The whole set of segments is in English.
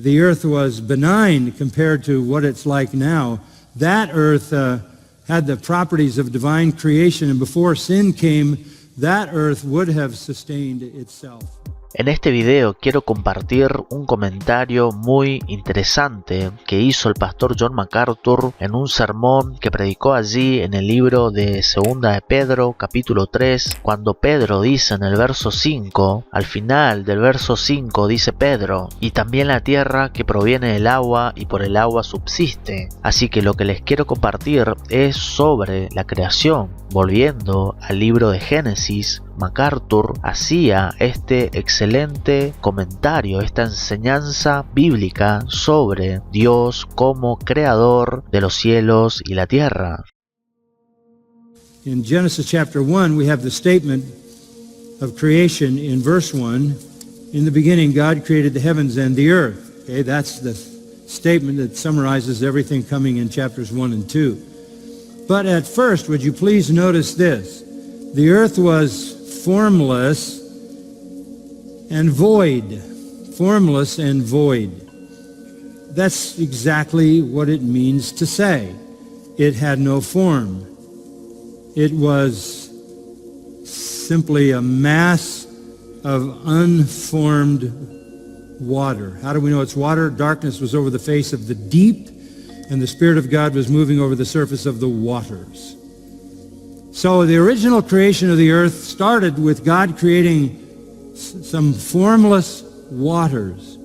the earth was benign compared to what it's like now. That earth had the properties of divine creation, and before sin came, that earth would have sustained itself. En este video quiero compartir un comentario muy interesante que hizo el pastor John MacArthur en un sermón que predicó allí en el libro de Segunda de Pedro, capítulo 3, cuando Pedro dice en el verso 5, al final del verso 5 dice Pedro, y también la tierra que proviene del agua y por el agua subsiste. Así que lo que les quiero compartir es sobre la creación. Volviendo al libro de Génesis, MacArthur hacía este excelente comentario, esta enseñanza bíblica sobre Dios como creador de los cielos y la tierra. In Genesis chapter 1, we have the statement of creation in verse 1. In the beginning, God created the heavens and the earth. Okay, that's the statement that summarizes everything coming in chapters 1 and 2. But at first, would you please notice this? The earth was formless and void. Formless and void. That's exactly what it means to say. It had no form. It was simply a mass of unformed water. How do we know it's water? Darkness was over the face of the deep, and the Spirit of God was moving over the surface of the waters. So the original creation of the earth started with God creating some formless waters.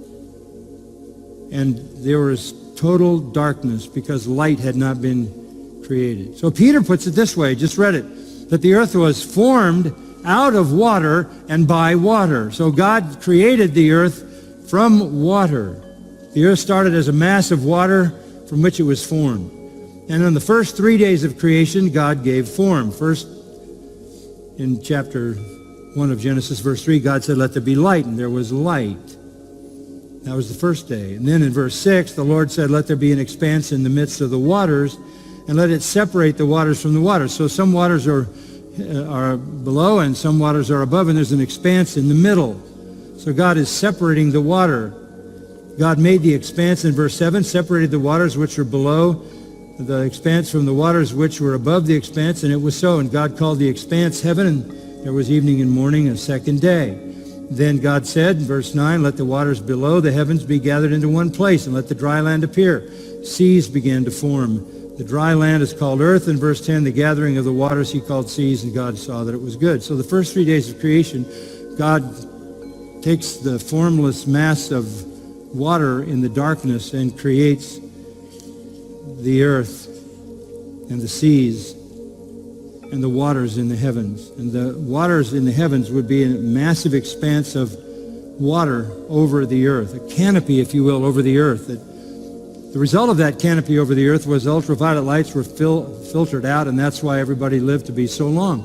And there was total darkness because light had not been created. So Peter puts it this way, just read it, that the earth was formed out of water and by water. So God created the earth from water. The earth started as a mass of water from which it was formed. And on the first 3 days of creation, God gave form. First, in chapter 1 of Genesis, verse 3, God said, "Let there be light," and there was light. That was the first day. And then in verse 6, the Lord said, "Let there be an expanse in the midst of the waters, and let it separate the waters from the waters." So some waters are below, and some waters are above, and there's an expanse in the middle. So God is separating the water. God made the expanse in verse 7, separated the waters which are below the expanse from the waters which were above the expanse, and it was so. And God called the expanse heaven, and there was evening and morning a second day. Then God said, in verse 9, "Let the waters below the heavens be gathered into one place, and let the dry land appear." Seas began to form. The dry land is called earth. In verse 10, the gathering of the waters he called seas, and God saw that it was good. So the first 3 days of creation, God takes the formless mass of water in the darkness and creates the earth and the seas and the waters in the heavens. And the waters in the heavens would be a massive expanse of water over the earth, a canopy, if you will, over the earth. The result of that canopy over the earth was ultraviolet lights were filtered out, and that's why everybody lived to be so long.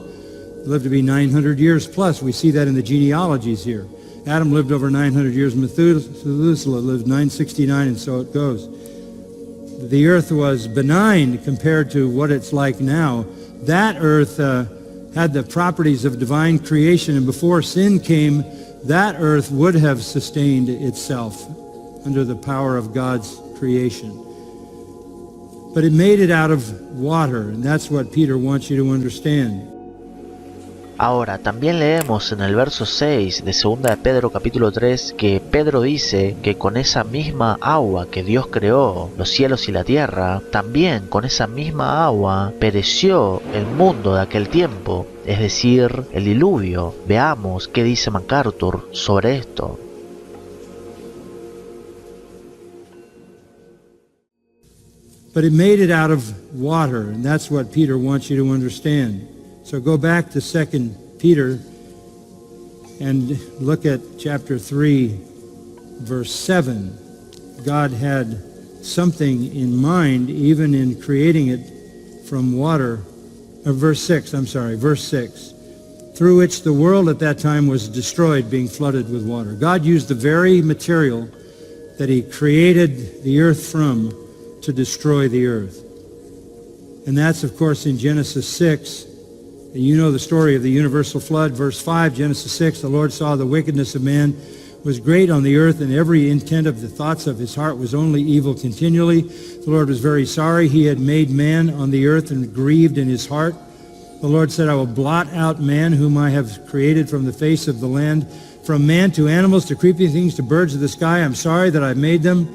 They lived to be 900 years plus. We see that in the genealogies here. Adam lived over 900 years. Methuselah lived 969, and so it goes. The earth was benign compared to what it's like now. That earth had the properties of divine creation, and before sin came, that earth would have sustained itself under the power of God's creation. But it made it out of water, and that's what Peter wants you to understand. Ahora, también leemos en el verso 6 de Segunda de Pedro capítulo 3 que Pedro dice que con esa misma agua que Dios creó, los cielos y la tierra, también con esa misma agua pereció el mundo de aquel tiempo, es decir, el diluvio. Veamos qué dice MacArthur sobre esto. But it made it out of water, and that's what Peter wants you to understand. So go back to 2 Peter and look at chapter 3, verse 7. God had something in mind, even in creating it from water. Verse 6. Through which the world at that time was destroyed, being flooded with water. God used the very material that he created the earth from to destroy the earth. And that's, of course, in Genesis 6. And you know the story of the universal flood. Verse 5, Genesis 6, the Lord saw the wickedness of man was great on the earth, and every intent of the thoughts of his heart was only evil continually. The Lord was very sorry he had made man on the earth and grieved in his heart. The Lord said, I will blot out man whom I have created from the face of the land, from man to animals to creeping things to birds of the sky. I'm sorry that I made them.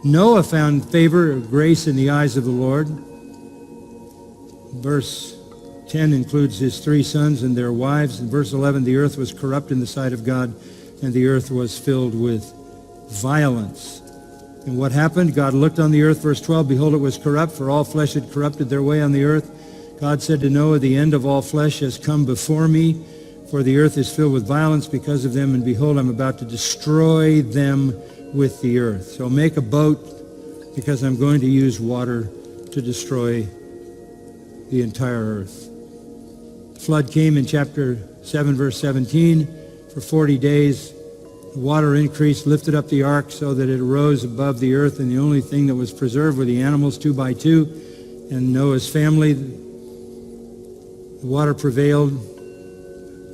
Noah found favor or grace in the eyes of the Lord. Verse 10 includes his 3 sons and their wives. In verse 11, the earth was corrupt in the sight of God, and the earth was filled with violence. And what happened? God looked on the earth, verse 12, behold, it was corrupt, for all flesh had corrupted their way on the earth. God said to Noah, the end of all flesh has come before me, for the earth is filled with violence because of them, and behold, I'm about to destroy them with the earth. So make a boat, because I'm going to use water to destroy the entire earth. The flood came in chapter 7, verse 17. For 40 days, the water increased, lifted up the ark so that it arose above the earth, and the only thing that was preserved were the animals 2 by 2 and Noah's family. The water prevailed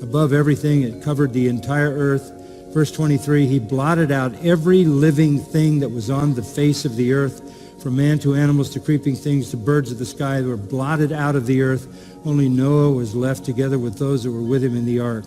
above everything. It covered the entire earth. Verse 23, he blotted out every living thing that was on the face of the earth, from man to animals to creeping things to birds of the sky. They were blotted out of the earth. Only Noah was left together with those that were with him in the ark.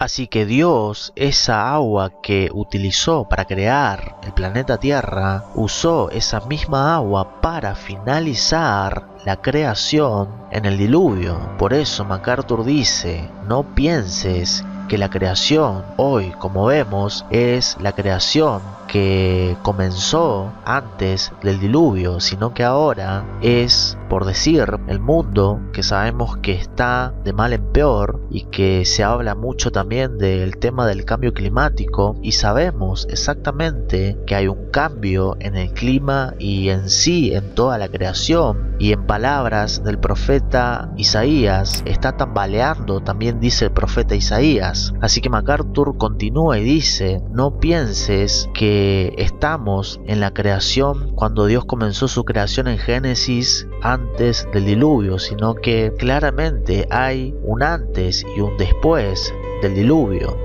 Así que Dios, esa agua que utilizó para crear el planeta Tierra, usó esa misma agua para finalizar la creación en el diluvio. Por eso MacArthur dice, no pienses que la creación hoy, como vemos, es la creación que comenzó antes del diluvio, sino que ahora es, por decir, el mundo que sabemos que está de mal en peor, y que se habla mucho también del tema del cambio climático, y sabemos exactamente que hay un cambio en el clima y en sí en toda la creación, y en palabras del profeta Isaías está tambaleando, también dice el profeta Isaías. Así que MacArthur continúa y dice, no pienses que estamos en la creación cuando Dios comenzó su creación en Génesis antes del diluvio, sino que claramente hay un antes y un después del diluvio.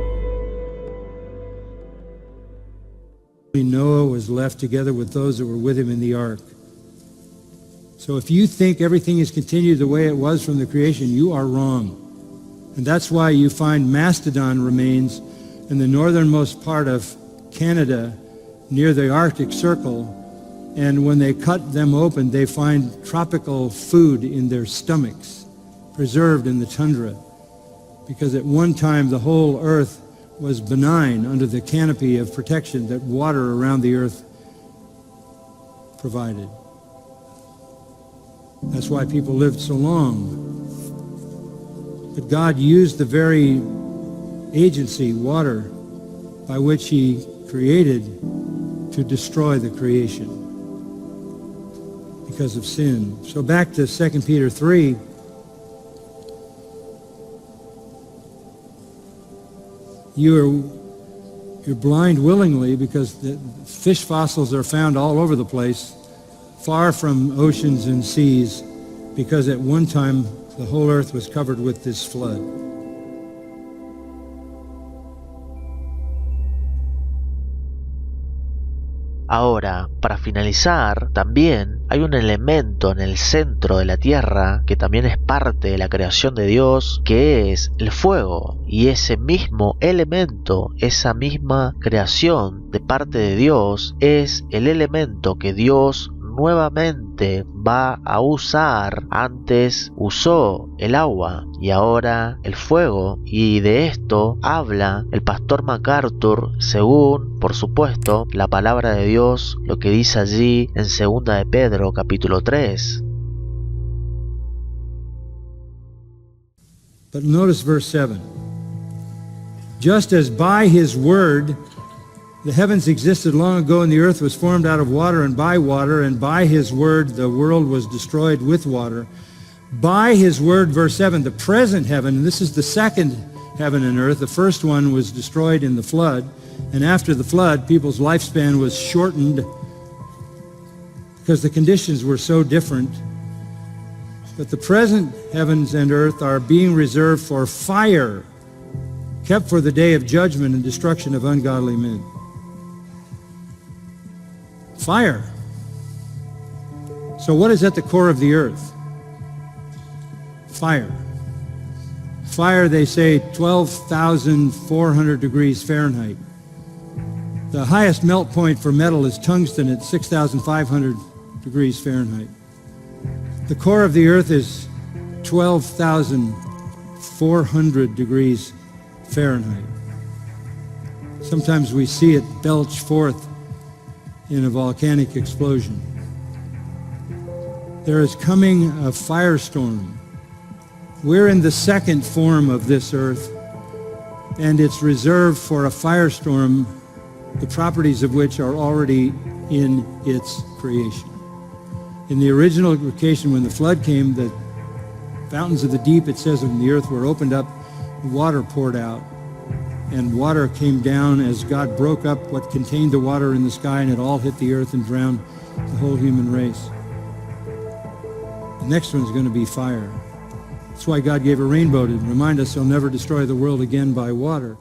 Noah was left together with those that were with him in the ark. So if you think everything has continued the way it was from the creation, you are wrong. And that's why you find mastodon remains in the northernmost part of Canada near the Arctic Circle, and when they cut them open, they find tropical food in their stomachs, preserved in the tundra, because at one time the whole earth was benign under the canopy of protection that water around the earth provided. That's why people lived so long. But God used the very agency, water, by which he created to destroy the creation because of sin. So back to 2 Peter 3. You're blind willingly, because the fish fossils are found all over the place, far from oceans and seas, because at one time the whole earth was covered with this flood. Ahora, para finalizar, también hay un elemento en el centro de la tierra que también es parte de la creación de Dios, que es el fuego. Y ese mismo elemento, esa misma creación de parte de Dios, es el elemento que Dios nuevamente va a usar. Antes usó el agua y ahora el fuego, y de esto habla el pastor MacArthur según, por supuesto, la palabra de Dios, lo que dice allí en segunda de Pedro capítulo 3. But notice verse 7. Just as by his word the heavens existed long ago, and the earth was formed out of water, and by his word the world was destroyed with water. By his word, verse 7, the present heaven, and this is the second heaven and earth. The first one was destroyed in the flood, and after the flood, people's lifespan was shortened because the conditions were so different. But the present heavens and earth are being reserved for fire kept for the day of judgment and destruction of ungodly men. Fire. So what is at the core of the earth? Fire. Fire, they say, 12,400 degrees Fahrenheit. The highest melt point for metal is tungsten at 6,500 degrees Fahrenheit. The core of the earth is 12,400 degrees Fahrenheit. Sometimes we see it belch forth in a volcanic explosion. There is coming a firestorm. We're in the second form of this earth, and it's reserved for a firestorm, the properties of which are already in its creation. In the original creation, when the flood came, the fountains of the deep, it says, in the earth were opened up, water poured out, and water came down as God broke up what contained the water in the sky, and it all hit the earth and drowned the whole human race. The next one's going to be fire. That's why God gave a rainbow, to remind us he'll never destroy the world again by water.